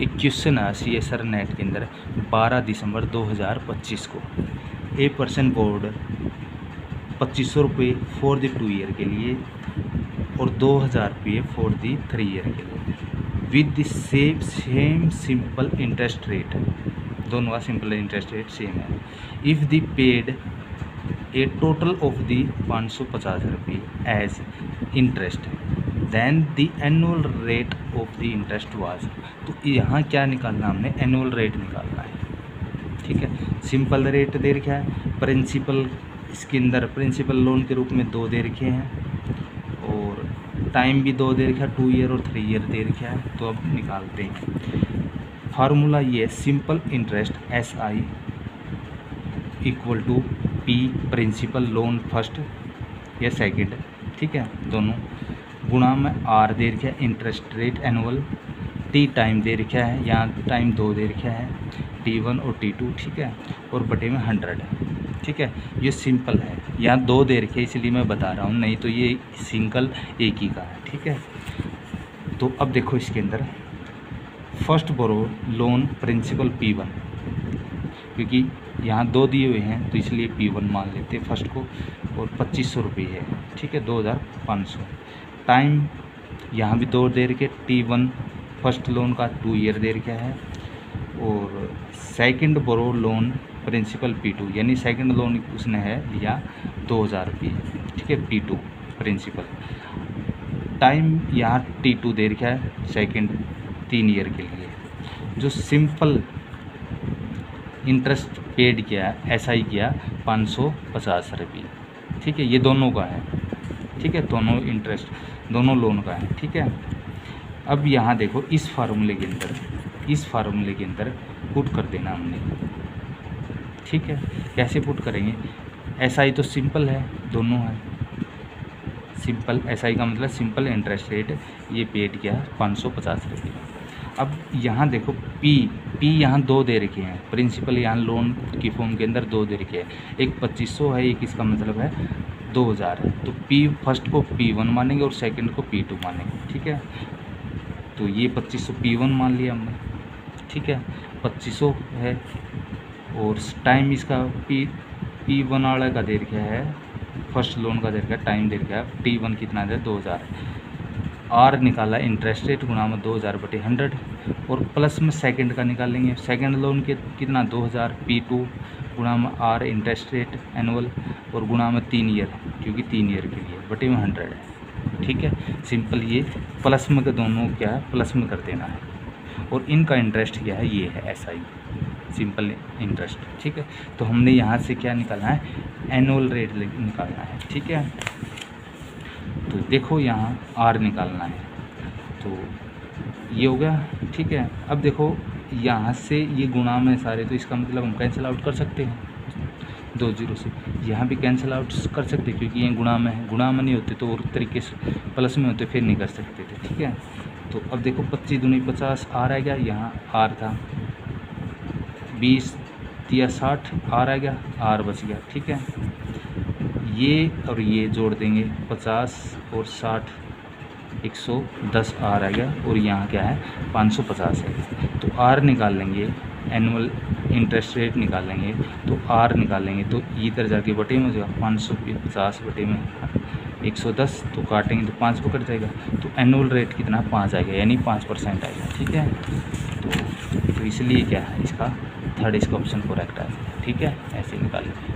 एक क्वेश्चन आया CSR net के अंदर 12 दिसंबर 2025 को। ए पर्सन बोर्ड 2500 रुपये फॉर द 2 ईयर के लिए और 2000 रुपये फॉर द 3 ईयर के लिए with the same simple interest rate. दोनों का सिंपल इंटरेस्ट रेट सेम है। If the paid a total of the 550 रुपये as interest then the annual rate of the interest was. तो यहाँ क्या निकालना, हमने एनुअल रेट निकालना है। ठीक है, सिंपल रेट दे रखा है, प्रिंसिपल इसके अंदर प्रिंसिपल लोन के रूप में 2 दे रखे हैं और टाइम भी 2 दे रखा है, 2 ईयर और 3 ईयर दे रखा है। तो अब निकालते हैं। फार्मूला ये simple interest SI equal to P principal loan first या सेकंड, ठीक है, दोनों गुणा में R दे रखा है interest rate annual, T time दे रखा है, यहाँ टाइम 2 दे रखा है, T1 और T2, ठीक है, और बटे में 100 है। ठीक है, ये सिंपल है, यहाँ 2 दे रखे इसलिए मैं बता रहा हूँ, नहीं तो ये सिंगल एक ही का है। ठीक है, तो अब देखो इसके अंदर फर्स्ट बोरो लोन प्रिंसिपल P1, क्योंकि यहाँ 2 दिए हुए हैं तो इसलिए P1 मान लेते हैं फर्स्ट को, और 2500 रुपये है। ठीक है, 2500। टाइम यहाँ भी 2 दे रखे, T1 फर्स्ट लोन का 2 ईयर दे रखा है, और सेकंड बोरो लोन प्रिंसिपल P2 यानी सेकंड लोन उसने है लिया 2000 रुपये। ठीक है, P2 प्रिंसिपल। टाइम यहाँ T2 दे रखा है सेकंड 3 ईयर के लिए। जो सिंपल इंटरेस्ट पेड किया SI किया 550 रुपये। ठीक है, ये दोनों का है। ठीक है, दोनों इंटरेस्ट दोनों लोन का है। ठीक है, अब यहाँ देखो इस फार्मूले के अंदर पुट कर देना हमने। ठीक है, कैसे पुट करेंगे, SI तो सिंपल है, दोनों है सिंपल। SI का मतलब सिंपल इंटरेस्ट रेट, ये पेड किया 550 रुपये। अब यहाँ देखो P यहाँ 2 दे रखे हैं, प्रिंसिपल यहाँ लोन की फॉर्म के अंदर 2 दे रखे हैं, एक 2500 है, एक इसका मतलब है 2000 है। तो P फर्स्ट को P1 मानेंगे और सेकंड को P2 मानेंगे। ठीक है, तो ये 2500 P1 मान लिया हमने। ठीक है, 2500 है, और टाइम इसका P1 वाला का दे रखा है, फर्स्ट लोन का दे रखा है, टाइम दे रखा है, T1 कितना है 2000। R निकाला इंटरेस्ट रेट गुणा में 2000 बटे 100, और प्लस में सेकंड का निकालेंगे, सेकंड लोन के कितना 2000, P2 गुणा में R इंटरेस्ट रेट एनुअल, और गुणा में 3 ईयर क्योंकि 3 ईयर के लिए बटे में 100 है। ठीक है, सिंपल ये प्लस में के दोनों क्या है प्लस में कर देना है, और इनका इंटरेस्ट क्या है, ये है SI सिंपल इंटरेस्ट। ठीक है, तो हमने यहाँ से क्या निकालना है, एनुअल रेट निकालना है। ठीक है, तो देखो यहाँ R निकालना है, तो ये हो गया। ठीक है, अब देखो यहाँ से ये गुणा में सारे, तो इसका मतलब हम कैंसिल आउट कर सकते हैं 2 0 से, यहाँ भी कैंसिल आउट कर सकते हैं क्योंकि ये गुणा में है। गुणा में नहीं होते तो और तरीके से प्लस में होते फिर नहीं कर सकते थे। ठीक है, तो अब देखो 25 दूनी 50 R आ गया, यहाँ R था 20 या 60 R आ गया, R बच गया। ठीक है, ये और ये जोड़ देंगे 50 और 60 110 R आ गया, और यहाँ क्या है 550 है। तो R निकाल लेंगे, एनुअल इंटरेस्ट रेट निकालेंगे, तो R निकालेंगे तो इधर जाके बटे में हो जाएगा 550 बटे में 110, तो काटेंगे तो 5 पकड़ जाएगा, तो एनुअल रेट कितना 5 आएगा, यानी 5% आएगा। ठीक है, तो इसलिए क्या है इसका थर्ड इसका ऑप्शन करेक्ट है। ठीक है, ऐसे निकालेंगे।